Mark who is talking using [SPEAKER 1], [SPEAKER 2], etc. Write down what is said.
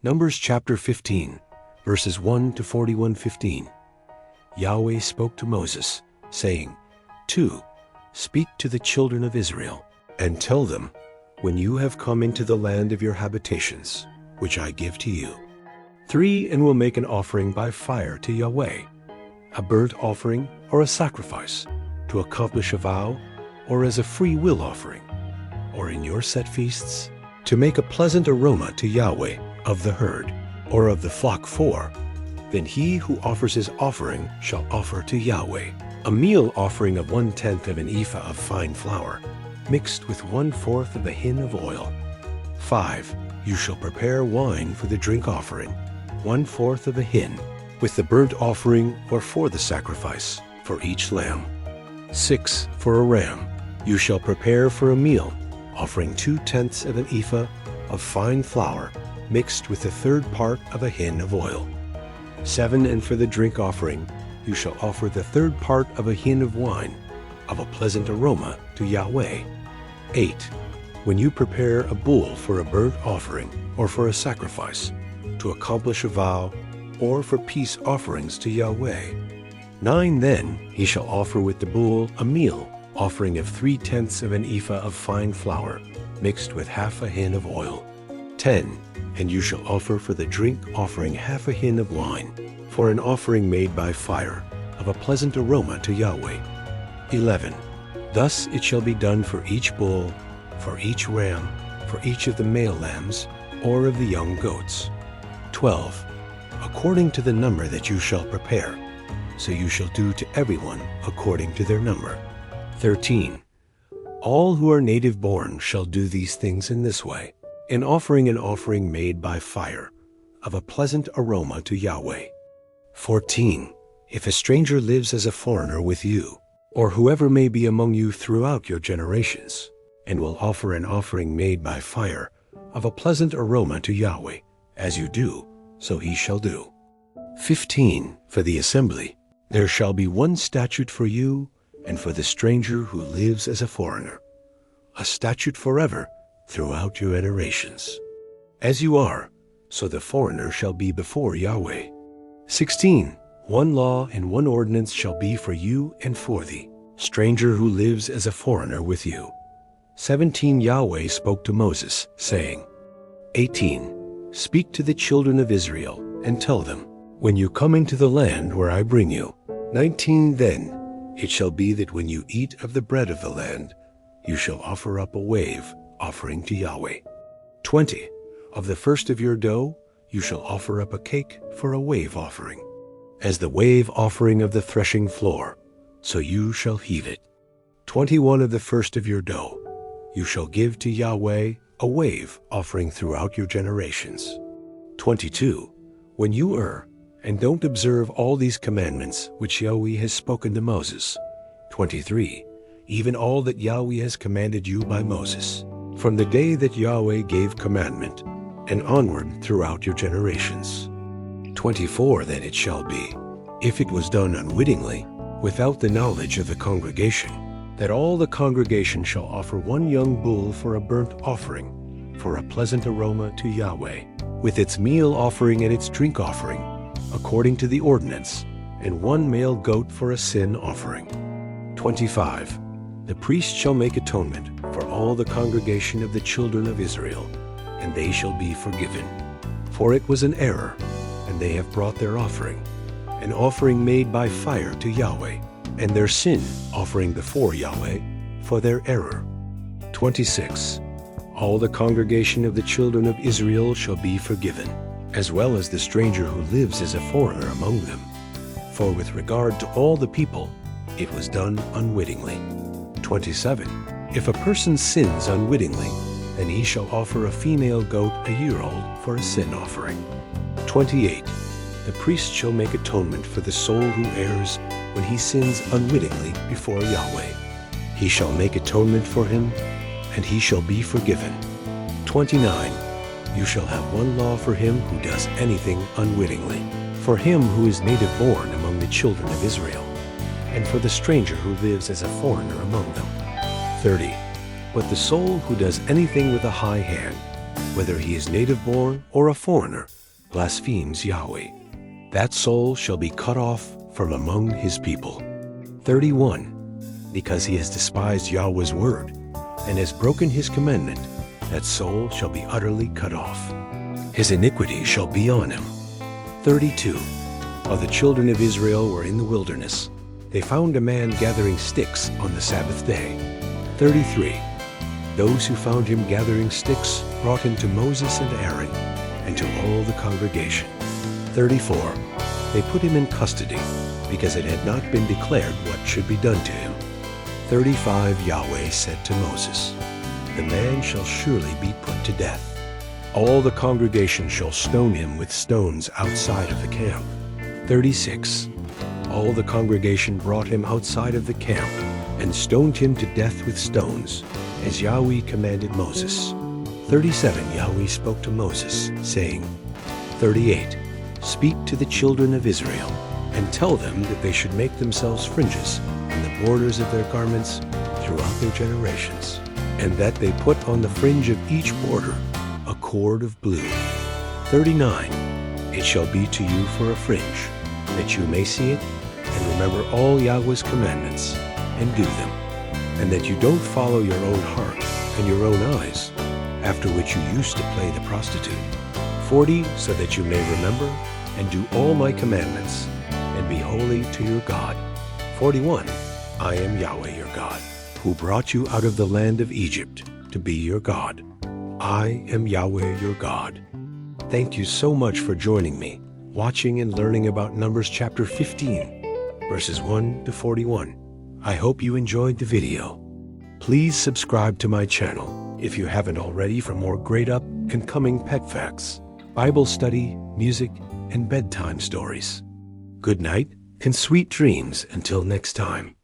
[SPEAKER 1] Numbers chapter 15, verses 1 to 41:15. Yahweh spoke to Moses, saying, 2. Speak to the children of Israel, and tell them, when you have come into the land of your habitations, which I give to you. 3. And will make an offering by fire to Yahweh, a burnt offering or a sacrifice, to accomplish a vow, or as a free will offering, or in your set feasts, to make a pleasant aroma to Yahweh of the herd, or of the flock 4. Then he who offers his offering shall offer to Yahweh a meal offering of 1/10 of an ephah of fine flour, mixed with 1/4 of a hin of oil. 5. You shall prepare wine for the drink offering, 1/4 of a hin, with the burnt offering or for the sacrifice, for each lamb. 6. For a ram, you shall prepare for a meal, offering 2/10 of an ephah of fine flour, mixed with the 1/3 part of a hin of oil. 7. And for the drink offering, you shall offer the 1/3 part of a hin of wine, of a pleasant aroma to Yahweh. 8. When you prepare a bull for a burnt offering, or for a sacrifice, to accomplish a vow, or for peace offerings to Yahweh. 9. Then he shall offer with the bull a meal offering of 3/10 of an ephah of fine flour, mixed with half a hin of oil. 10. And you shall offer for the drink offering half a hin of wine, for an offering made by fire, of a pleasant aroma to Yahweh. 11. Thus it shall be done for each bull, for each ram, for each of the male lambs, or of the young goats. 12. According to the number that you shall prepare, so you shall do to everyone according to their number. 13. All who are native born shall do these things in this way, in offering an offering made by fire, of a pleasant aroma to Yahweh. 14. If a stranger lives as a foreigner with you, or whoever may be among you throughout your generations, and will offer an offering made by fire, of a pleasant aroma to Yahweh, as you do, so he shall do. 15. For the assembly, there shall be one statute for you, and for the stranger who lives as a foreigner, a statute forever throughout your generations. As you are, so the foreigner shall be before Yahweh. 16. One law and one ordinance shall be for you and for the stranger who lives as a foreigner with you. 17. Yahweh spoke to Moses, saying, 18. Speak to the children of Israel, and tell them, when you come into the land where I bring you. 19. Then it shall be that when you eat of the bread of the land, you shall offer up a wave offering to Yahweh. 20. Of the first of your dough, you shall offer up a cake for a wave offering, as the wave offering of the threshing floor, so you shall heave it. 21. Of the first of your dough, you shall give to Yahweh a wave offering throughout your generations. 22. When you err, and don't observe all these commandments which Yahweh has spoken to Moses. 23. Even all that Yahweh has commanded you by Moses, from the day that Yahweh gave commandment, and onward throughout your generations. 24. Then it shall be, if it was done unwittingly, without the knowledge of the congregation, that all the congregation shall offer one young bull for a burnt offering, for a pleasant aroma to Yahweh, with its meal offering and its drink offering, according to the ordinance, and one male goat for a sin offering. 25. The priest shall make atonement for all the congregation of the children of Israel, and they shall be forgiven. For it was an error, and they have brought their offering, an offering made by fire to Yahweh, and their sin offering before Yahweh for their error. 26. All the congregation of the children of Israel shall be forgiven, as well as the stranger who lives as a foreigner among them. For with regard to all the people, it was done unwittingly. 27. If a person sins unwittingly, then he shall offer a female goat a year-old for a sin offering. 28. The priest shall make atonement for the soul who errs when he sins unwittingly before Yahweh. He shall make atonement for him, and he shall be forgiven. 29. You shall have one law for him who does anything unwittingly, for him who is native born among the children of Israel, and for the stranger who lives as a foreigner among them. 30. But the soul who does anything with a high hand, whether he is native-born or a foreigner, blasphemes Yahweh, that soul shall be cut off from among his people. 31. Because he has despised Yahweh's word and has broken his commandment, that soul shall be utterly cut off. His iniquity shall be on him. 32. While the children of Israel were in the wilderness, they found a man gathering sticks on the Sabbath day. 33. Those who found him gathering sticks brought him to Moses and Aaron and to all the congregation. 34. They put him in custody because it had not been declared what should be done to him. 35. Yahweh said to Moses, the man shall surely be put to death. All the congregation shall stone him with stones outside of the camp. 36. All the congregation brought him outside of the camp and stoned him to death with stones, as Yahweh commanded Moses. 37. Yahweh spoke to Moses, saying, 38. Speak to the children of Israel, and tell them that they should make themselves fringes on the borders of their garments throughout their generations, and that they put on the fringe of each border a cord of blue. 39. It shall be to you for a fringe, that you may see it, and remember all Yahweh's commandments, and do them, and that you don't follow your own heart and your own eyes, after which you used to play the prostitute. 40. So that you may remember and do all my commandments, and be holy to your God. 41. I am Yahweh your God, who brought you out of the land of Egypt to be your God. I am Yahweh your God. Thank you so much for joining me, watching and learning about Numbers chapter 15, verses 1 to 41. I hope you enjoyed the video. Please subscribe to my channel if you haven't already for more great up and coming pet facts, Bible study, music, and bedtime stories. Good night and sweet dreams until next time.